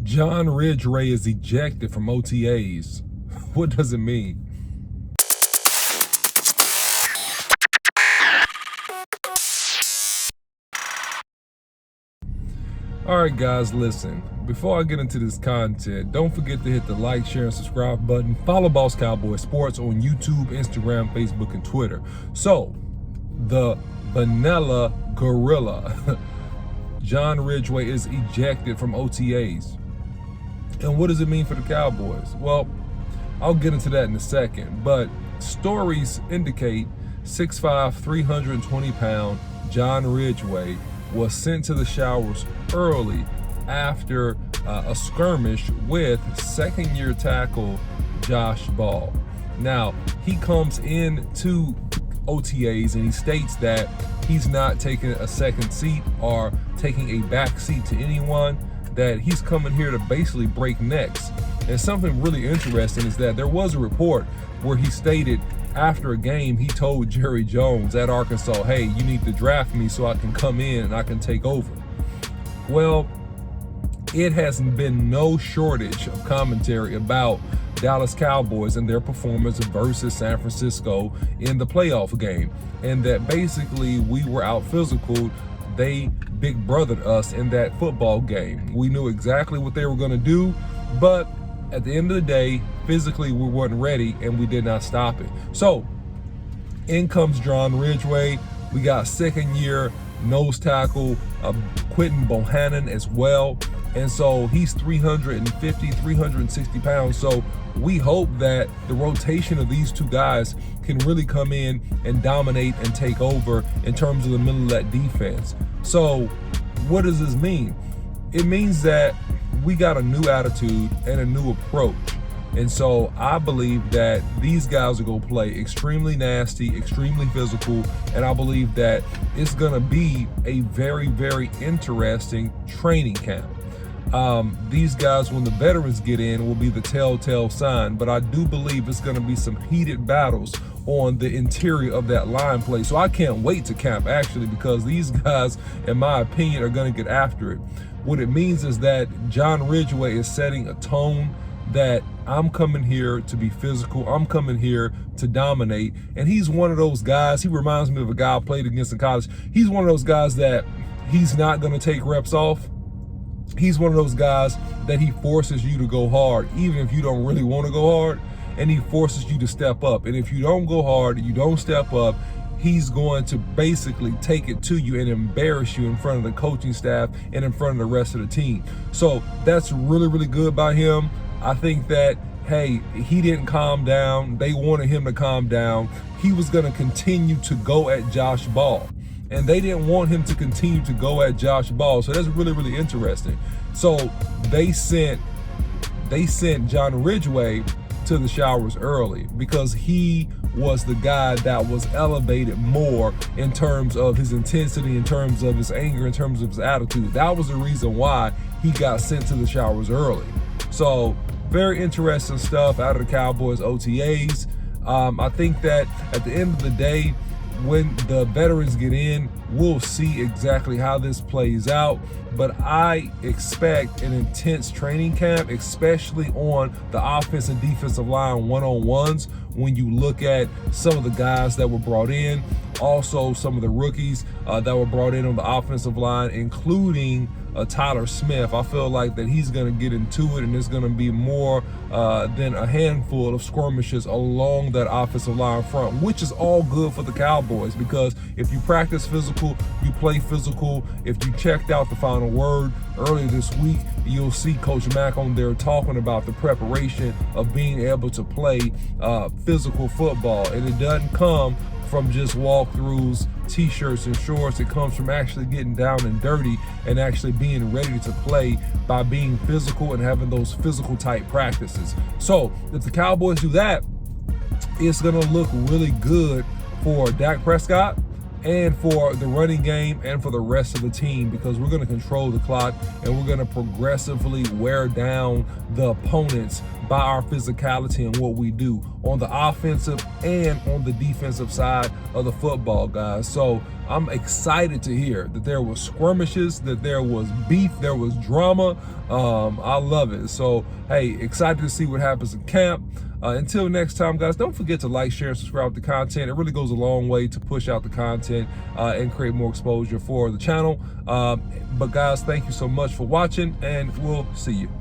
John Ridgeway is ejected from OTAs. What does it mean? Alright guys, listen. Before I get into this content, don't forget to hit the like, share, and subscribe button. Follow Boss Cowboy Sports on YouTube, Instagram, Facebook, and Twitter. So, the Vanilla Gorilla, John Ridgeway, is ejected from OTAs. And what does it mean for the Cowboys? Well, I'll get into that in a second, but stories indicate 6'5", 320-pound John Ridgeway was sent to the showers early after a skirmish with second-year tackle Josh Ball. Now, he comes into OTAs and he states that he's not taking a second seat or taking a back seat to anyone, that he's coming here to basically break necks. And something really interesting is that there was a report where he stated after a game, he told Jerry Jones at Arkansas, hey, you need to draft me so I can come in and I can take over. Well, it has been no shortage of commentary about Dallas Cowboys and their performance versus San Francisco in the playoff game, and that basically we were out physical. They big brothered us in that football game. We knew exactly what they were going to do, but at the end of the day, physically we weren't ready and we did not stop it. So in comes John Ridgeway. We got second-year nose tackle Quentin Bohannon as well. And so he's 350, 360 pounds. So we hope that the rotation of these two guys can really come in and dominate and take over in terms of the middle of that defense. So what does this mean? It means that we got a new attitude and a new approach. And so I believe that these guys are going to play extremely nasty, extremely physical, and I believe that it's going to be a very, very interesting training camp. These guys, when the veterans get in, will be the telltale sign, but I do believe it's going to be some heated battles on the interior of that line play. So I can't wait to camp, actually, because these guys, in my opinion, are going to get after it. What it means is that John Ridgeway is setting a tone that I'm coming here to be physical. I'm coming here to dominate. And he's one of those guys, he reminds me of a guy I played against in college. He's one of those guys that he's not going to take reps off. He's one of those guys that he forces you to go hard, even if you don't really want to go hard, and he forces you to step up. And if you don't go hard, you don't step up, he's going to basically take it to you and embarrass you in front of the coaching staff and in front of the rest of the team. So that's really, really good by him. I think that, hey, he didn't calm down. They wanted him to calm down. He was going to continue to go at Josh Ball, and they didn't want him to continue to go at Josh Ball. So that's really, really interesting. So they sent John Ridgeway to the showers early because he was the guy that was elevated more in terms of his intensity, in terms of his anger, in terms of his attitude. That was the reason why he got sent to the showers early. So very interesting stuff out of the Cowboys OTAs. I think that at the end of the day, when the veterans get in, we'll see exactly how this plays out. But I expect an intense training camp, especially on the offense and defensive line one-on-ones. When you look at some of the guys that were brought in, also some of the rookies that were brought in on the offensive line, including Tyler Smith, I feel like that he's going to get into it, and there's going to be more than a handful of skirmishes along that offensive line front, which is all good for the Cowboys, because if you practice physical, you play physical. If you checked out the Final Word earlier this week, you'll see Coach Mack on there talking about the preparation of being able to play physical football, and it doesn't come from just walkthroughs, t-shirts, and shorts. It comes from actually getting down and dirty and actually being ready to play by being physical and having those physical type practices. So if the Cowboys do that, it's gonna look really good for Dak Prescott. and for the running game and for the rest of the team, because we're going to control the clock and we're going to progressively wear down the opponents by our physicality and what we do on the offensive and on the defensive side of the football, guys. So I'm excited to hear that there was skirmishes, that there was beef, there was drama. I love it. So, hey, excited to see what happens in camp. Until next time, guys, don't forget to like, share, and subscribe to the content. It really goes a long way to push out the content and create more exposure for the channel. But guys, thank you so much for watching, and we'll see you.